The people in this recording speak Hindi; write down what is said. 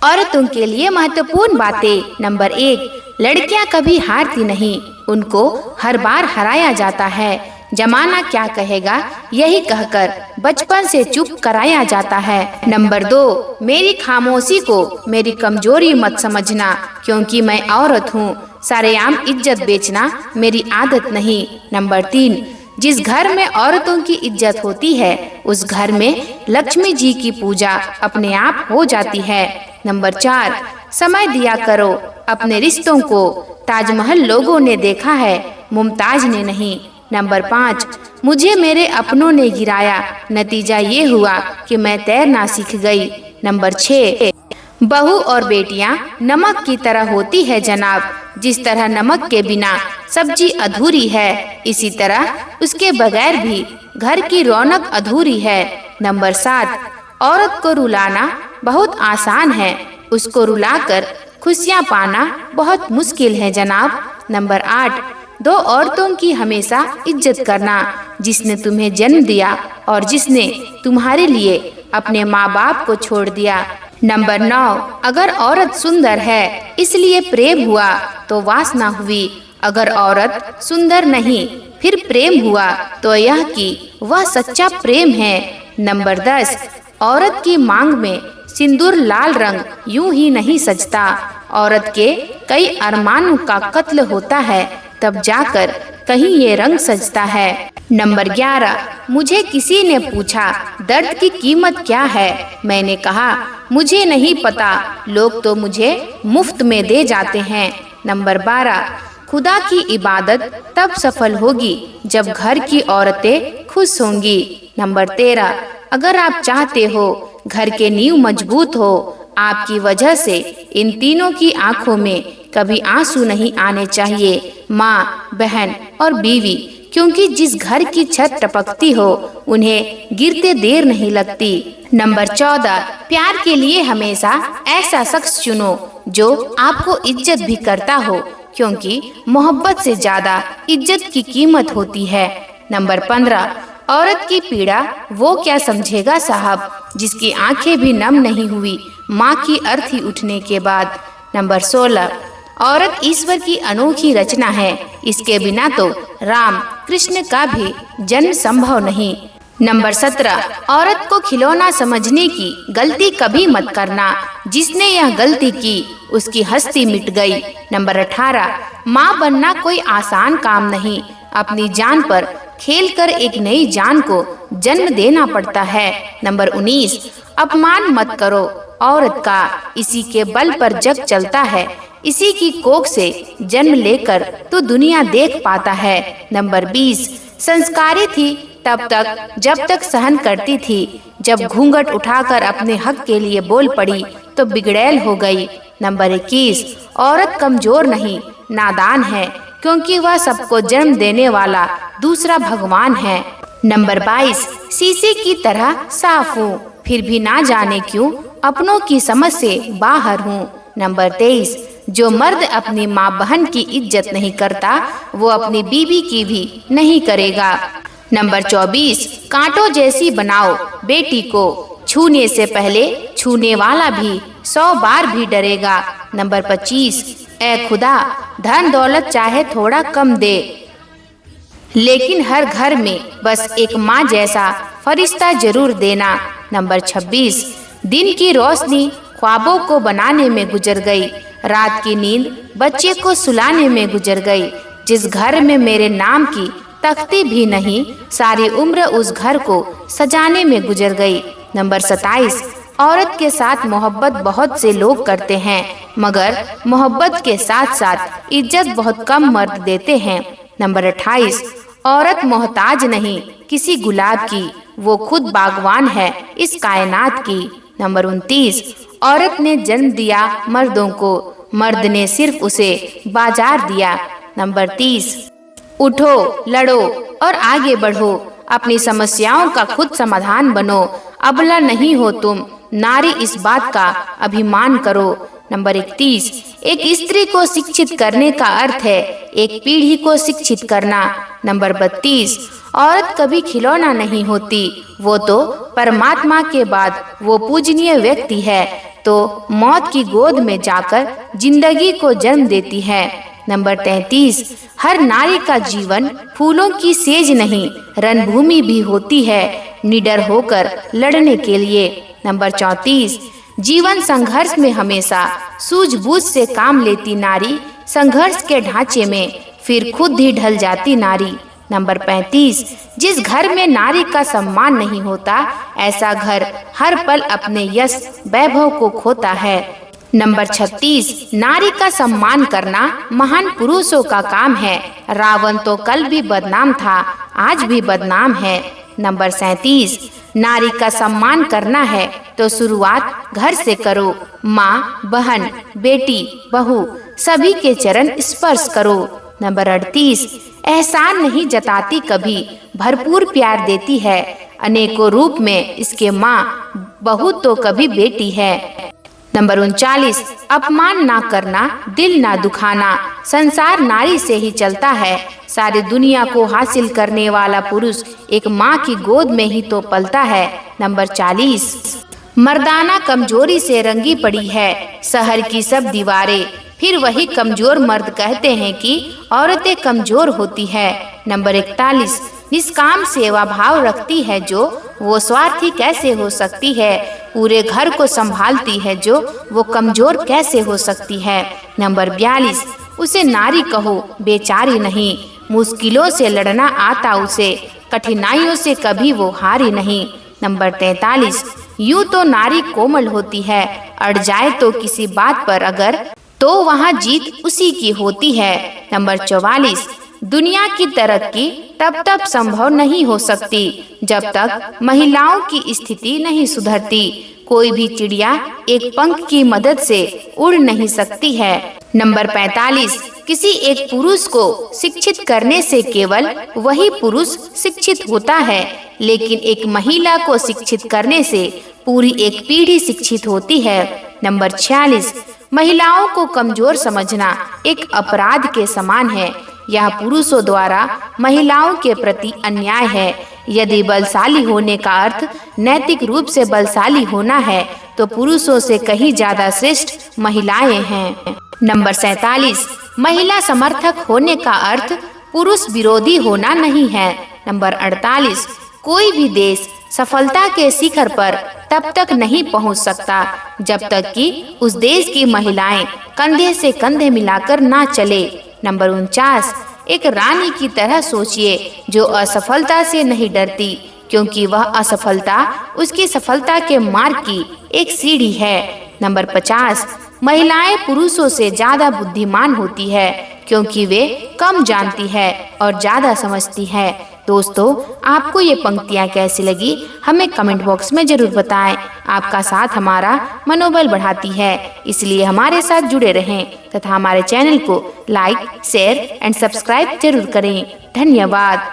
औरतों के लिए महत्वपूर्ण बातें। नंबर 1, लड़कियां कभी हारती नहीं, उनको हर बार हराया जाता है। जमाना क्या कहेगा यही कहकर बचपन से चुप कराया जाता है। नंबर 2, मेरी खामोशी को मेरी कमजोरी मत समझना, क्योंकि मैं औरत हूँ। सरेआम इज्जत बेचना मेरी आदत नहीं। नंबर 3, जिस घर में औरतों की इज्जत होती है उस घर में लक्ष्मी जी की पूजा अपने आप हो जाती है। नंबर 4, समय दिया करो अपने रिश्तों को। ताजमहल लोगों ने देखा है, मुमताज ने नहीं। नंबर 5, मुझे मेरे अपनों ने गिराया, नतीजा ये हुआ कि मैं तैरना सीख गई। नंबर 6, बहू और बेटियां नमक की तरह होती है जनाब। जिस तरह नमक के बिना सब्जी अधूरी है, इसी तरह उसके बगैर भी घर की रौनक अधूरी है। नंबर 7, औरत को रुलाना बहुत आसान है, उसको रुलाकर खुशियां पाना बहुत मुश्किल है जनाब। नंबर 8, 2 औरतों की हमेशा इज्जत करना, जिसने तुम्हें जन्म दिया और जिसने तुम्हारे लिए अपने माँ बाप को छोड़ दिया। नंबर 9, अगर औरत सुंदर है इसलिए प्रेम हुआ तो वासना हुई, अगर औरत सुंदर नहीं फिर प्रेम हुआ तो यह कि वह सच्चा प्रेम है। नंबर 10, औरत की मांग में सिंदूर लाल रंग यूं ही नहीं सजता, औरत के कई अरमानों का कत्ल होता है, तब जाकर कहीं ये रंग सजता है। नंबर 11, मुझे किसी ने पूछा दर्द की कीमत क्या है, मैंने कहा मुझे नहीं पता, लोग तो मुझे मुफ्त में दे जाते हैं। नंबर 12, खुदा की इबादत तब सफल होगी जब घर की औरतें खुश होंगी। नंबर 13, अगर आप चाहते हो घर के नींव मजबूत हो, आपकी वजह से इन तीनों की आंखों में कभी आंसू नहीं आने चाहिए, माँ, बहन और बीवी, क्योंकि जिस घर की छत टपकती हो उन्हें गिरते देर नहीं लगती। नंबर 14, प्यार के लिए हमेशा ऐसा शख्स चुनो जो आपको इज्जत भी करता हो, क्योंकि मोहब्बत से ज्यादा इज्जत की कीमत होती है। नंबर 15, औरत की पीड़ा वो क्या समझेगा साहब, जिसकी आंखें भी नम नहीं हुई माँ की अर्थी उठने के बाद। नंबर 16, औरत ईश्वर की अनोखी रचना है, इसके बिना तो राम कृष्ण का भी जन्म संभव नहीं। नंबर 17, औरत को खिलौना समझने की गलती कभी मत करना, जिसने यह गलती की उसकी हस्ती मिट गई। नंबर 18, माँ बनना कोई आसान काम नहीं, अपनी जान पर खेलकर एक नई जान को जन्म देना पड़ता है। नंबर 19, अपमान मत करो औरत का, इसी के बल पर जग चलता है, इसी की कोख से जन्म लेकर तो दुनिया देख पाता है। नंबर 20, संस्कारी थी तब तक जब तक सहन करती थी, जब घूंघट उठाकर अपने हक के लिए बोल पड़ी तो बिगड़ैल हो गई। नंबर 21, औरत कमजोर नहीं नादान है, क्योंकि वह सबको जन्म देने वाला दूसरा भगवान है। नंबर 22, शीशे की तरह साफ हूँ, फिर भी ना जाने क्यों अपनों की समझ से बाहर हूँ। नंबर 23, जो मर्द अपनी माँ बहन की इज्जत नहीं करता वो अपनी बीवी की भी नहीं करेगा। नंबर 24, कांटों जैसी बनाओ बेटी को, छूने से पहले छूने वाला भी 100 बार भी डरेगा। नंबर 25, ऐ खुदा धन दौलत चाहे थोड़ा कम दे, लेकिन हर घर में बस एक माँ जैसा फरिश्ता जरूर देना। नंबर 26, दिन की रोशनी ख्वाबों को बनाने में गुजर गई, रात की नींद बच्चे को सुलाने में गुजर गई। जिस घर में मेरे नाम की तख्ती भी नहीं, सारी उम्र उस घर को सजाने में गुजर गई। नंबर 27, औरत के साथ मोहब्बत बहुत से लोग करते हैं, मगर मोहब्बत के साथ साथ इज्जत बहुत कम मर्द देते हैं। नंबर 28, औरत मोहताज नहीं किसी गुलाब की, वो खुद बागवान है इस कायनात की। नंबर 29, औरत ने जन्म दिया मर्दों को, मर्द ने सिर्फ उसे बाजार दिया। नंबर 30, उठो, लड़ो और आगे बढ़ो, अपनी समस्याओं का खुद समाधान बनो, अबला नहीं हो तुम, नारी इस बात का अभिमान करो। नंबर 31, एक स्त्री को शिक्षित करने का अर्थ है एक पीढ़ी को शिक्षित करना। नंबर 32, औरत कभी खिलौना नहीं होती, वो तो परमात्मा के बाद वो पूजनीय व्यक्ति है तो मौत की गोद में जाकर जिंदगी को जन्म देती है। नंबर 33, हर नारी का जीवन फूलों की सेज नहीं रणभूमि भी होती है निडर होकर लड़ने के लिए। नंबर 34, जीवन संघर्ष में हमेशा सूझबूझ से काम लेती नारी संघर्ष के ढांचे में फिर खुद ही ढल जाती नारी। नंबर 35, जिस घर में नारी का सम्मान नहीं होता ऐसा घर हर पल अपने यश वैभव को खोता है। नंबर 36, नारी का सम्मान करना महान पुरुषों का काम है। रावण तो कल भी बदनाम था, आज भी बदनाम है। नंबर 37, नारी का सम्मान करना है तो शुरुआत घर से करो। माँ, बहन, बेटी, बहू सभी के चरण स्पर्श करो। नंबर 38, एहसान नहीं जताती कभी भरपूर प्यार देती है अनेकों रूप में इसके माँ बहू तो कभी बेटी है। नंबर 39, अपमान ना करना दिल ना दुखाना संसार नारी से ही चलता है। सारी दुनिया को हासिल करने वाला पुरुष एक माँ की गोद में ही तो पलता है। नंबर 40, मर्दाना कमजोरी से रंगी पड़ी है शहर की सब दीवारें फिर वही कमजोर मर्द कहते हैं कि औरतें कमजोर होती है। नंबर 41, निष्काम सेवा भाव रखती है जो वो स्वार्थी कैसे हो सकती है पूरे घर को संभालती है जो वो कमजोर कैसे हो सकती है। नंबर 42, उसे नारी कहो बेचारी नहीं मुश्किलों से लड़ना आता उसे कठिनाइयों से कभी वो हारी नहीं। नंबर 43, यूं तो नारी कोमल होती है अड़ जाए तो किसी बात पर अगर तो वहाँ जीत उसी की होती है। नंबर 44, दुनिया की तरक्की तब तक संभव नहीं हो सकती जब तक महिलाओं की स्थिति नहीं सुधरती। कोई भी चिड़िया एक पंख की मदद से उड़ नहीं सकती है। नंबर 45, किसी एक पुरुष को शिक्षित करने से केवल वही पुरुष शिक्षित होता है लेकिन एक महिला को शिक्षित करने से पूरी एक पीढ़ी शिक्षित होती है। नंबर 46, महिलाओं को कमजोर समझना एक अपराध के समान है। यह पुरुषों द्वारा महिलाओं के प्रति अन्याय है। यदि बलशाली होने का अर्थ नैतिक रूप से बलशाली होना है तो पुरुषों से कहीं ज्यादा श्रेष्ठ महिलाएं हैं। नंबर 47, महिला समर्थक होने का अर्थ पुरुष विरोधी होना नहीं है। नंबर 48, कोई भी देश सफलता के शिखर पर तब तक नहीं पहुंच सकता जब तक कि उस देश की महिलाएं कंधे से कंधे मिलाकर ना चले। नंबर 49, एक रानी की तरह सोचिए जो असफलता से नहीं डरती क्योंकि वह असफलता उसकी सफलता के मार्ग की एक सीढ़ी है। नंबर 50, महिलाएं पुरुषों से ज्यादा बुद्धिमान होती है क्योंकि वे कम जानती है और ज्यादा समझती है। दोस्तों, आपको ये पंक्तियाँ कैसी लगी हमें कमेंट बॉक्स में जरूर बताएं। आपका साथ हमारा मनोबल बढ़ाती है, इसलिए हमारे साथ जुड़े रहें तथा हमारे चैनल को लाइक, शेयर एंड सब्सक्राइब जरूर करें। धन्यवाद।